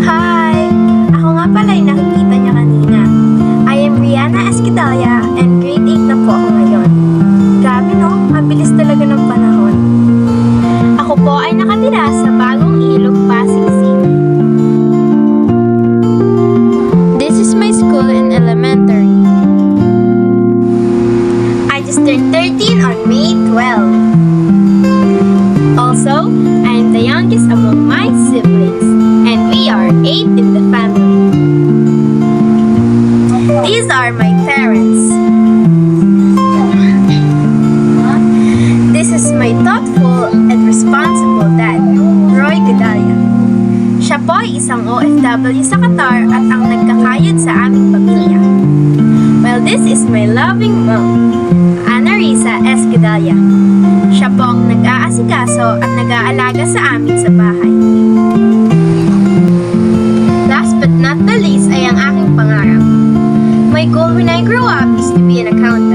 Hi! Ako nga pala yung nakikita niya kanina. I am Rihanna Esquidalla and grade 8 na po ako ngayon. Grabe no, mabilis talaga ng panahon. Ako po ay nakatira sa Bagong Ilog, Pasig City. This is my school in elementary. I just turned 13 on May 12. Also, I am the youngest among my siblings, and we are 8 in the family. These are my parents. This is my thoughtful and responsible dad, Roy Gedaya. Siya po ay isang OFW sa Qatar at ang nagkakayod sa aming pamilya. Well, this is my loving mom, Ana Risa Esquidalla. Siya po ang nag-aasikaso at nag-aalaga sa amin sa bahay. Last but not the least ay ang aking pangarap. My goal when I grow up is to be an accountant.